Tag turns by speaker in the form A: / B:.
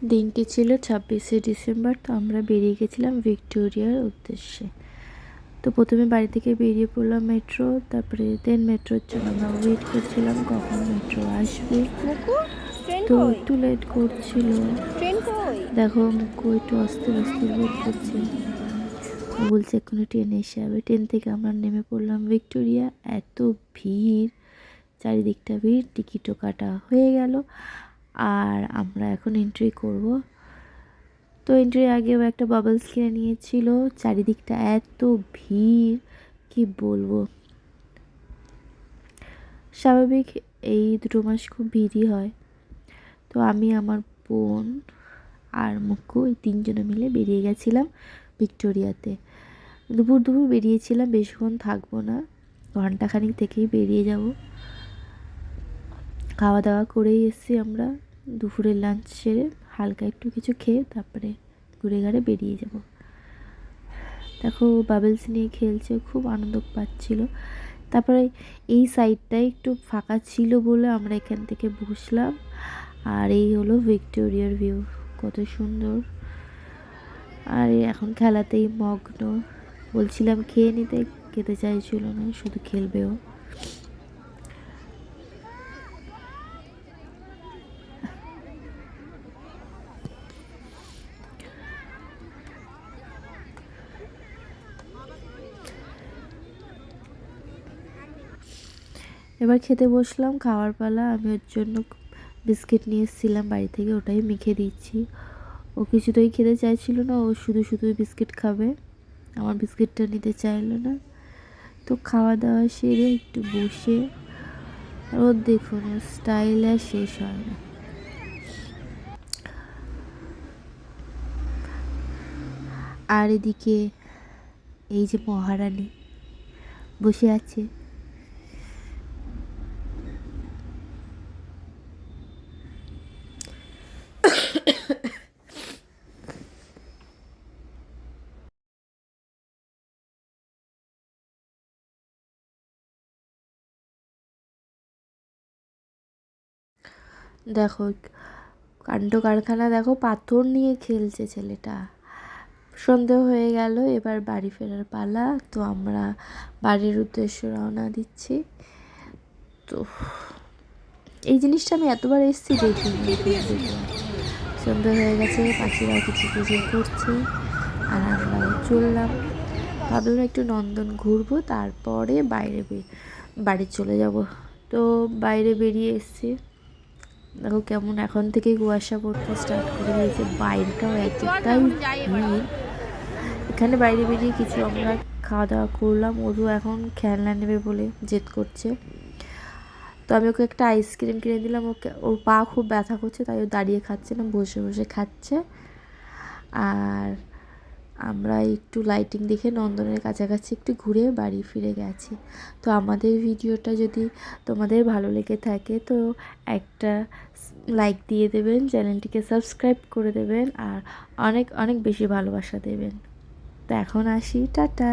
A: দিনটি ছিল 26শে ডিসেম্বর। তো আমরা বেরিয়ে গেছিলাম ভিক্টোরিয়ার উদ্দেশ্যে। তো প্রথমে বাড়ি থেকে বেরিয়ে পড়লাম মেট্রো, তারপরে দেন মেট্রোর জন্য আমরা ওয়েট করছিলাম কখন মেট্রো আসবে। তো একটু লেট করছিল, দেখো মুকু একটু অস্থির অস্থির বোধ করছে। ও বলছে এক্ষুনি ট্রেন এসে যাবে। ট্রেন থেকে আমরা নেমে পড়লাম ভিক্টোরিয়া। এত ভিড়, চারিদিকটা ভিড়, টিকিটও কাটা হয়ে গেল। আর আমরা এখন এন্ট্রি করব। তো এন্ট্রির আগেও একটা বাবলস কিনে নিয়েছিল। চারিদিকটা এত ভিড়, কি বলবো। স্বাভাবিক, এই 2 মাস খুব ভিড়ই হয়। তো আমি, আমার বোন আর মুক্কু, এই 3জনে মিলে বেরিয়ে গেছিলাম ভিক্টোরিয়াতে। দুপুর দুপুর বেরিয়েছিলাম, বেশিক্ষণ থাকবো না, ঘন্টাখানিক থেকেই বেরিয়ে যাব। খাওয়া দাওয়া করেই এসেছি আমরা। দুপুরের লাঞ্চ সেরে হালকা একটু কিছু খেয়ে তারপরে ঘুরে ঘাড়ে বেরিয়ে যাব। দেখো বাবলস নিয়ে খেলছে, খুব আনন্দ পাচ্ছিল। তারপরে এই সাইডটাই একটু ফাঁকা ছিল বলে আমরা এখান থেকে বসলাম। আর এই হলো ভিক্টোরিয়ার ভিউ, কত সুন্দর। আর এখন খেলাতেই মগ্ন। বলছিলাম খেয়ে নিতে, খেতে চাইছিল না, শুধু খেলবেও। এবার খেতে বসলাম, খাওয়ার পালা। আমি ওর জন্য বিস্কিট নিয়ে এসেছিলাম বাড়ি থেকে, ওটাই মেখে দিচ্ছি। ও কিছুতেই খেতে চাইছিল না, ও শুধু শুধুই বিস্কিট খাবে, আমার বিস্কিটটা নিতে চাইলো না। তো খাওয়া দাওয়া সেরে একটু বসে, আর ওর দেখুন ওর স্টাইল আর শেষ হয় না। আর এদিকে এই যে মহারানী বসে আছে। দেখো কাণ্ড কারখানা, দেখো পাথর নিয়ে খেলছে ছেলেটা। সন্ধে হয়ে গেল, এবার বাড়ি ফেরার পালা। তো আমরা বাড়ির উদ্দেশ্যে রওনা দিচ্ছি। তো এই জিনিসটা আমি এতবার এসেছি দেখিনি, দেখলাম। সন্ধে হয়ে গেছে, পাখিরাও কিছু কিছু করছে, আর আমরাও চললাম। ভাবলাম একটু নন্দন ঘুরবো, তারপরে বাড়ি চলে যাব। তো বাইরে বেরিয়ে এসছি, দেখো কেমন এখন থেকেই কুয়াশা পড়তে স্টার্ট করে দিয়েছে। বাইরেটাও এতটাই ভিড়। এখানে বাইরে বেরিয়ে কিছু আমরা খাওয়া দাওয়া করলাম। ওরও এখন খেলনা নেবে বলে জেদ করছে। তো আমি ওকে একটা আইসক্রিম কিনে দিলাম। ওর পা খুব ব্যথা করছে, তাই ও দাঁড়িয়ে খাচ্ছে না, বসে বসে খাচ্ছে। আর আমরা একটু লাইটিং দেখে নন্দনের কাছাকাছি একটু ঘুরে বাড়ি ফিরে গেছি। তো আমাদের ভিডিওটা যদি তোমাদের ভালো লেগে থাকে তো একটা লাইক দিয়ে দেবেন, চ্যানেলটিকে সাবস্ক্রাইব করে দেবেন, আর অনেক অনেক বেশি ভালোবাসা দেবেন। তো এখন আসি, টাটা।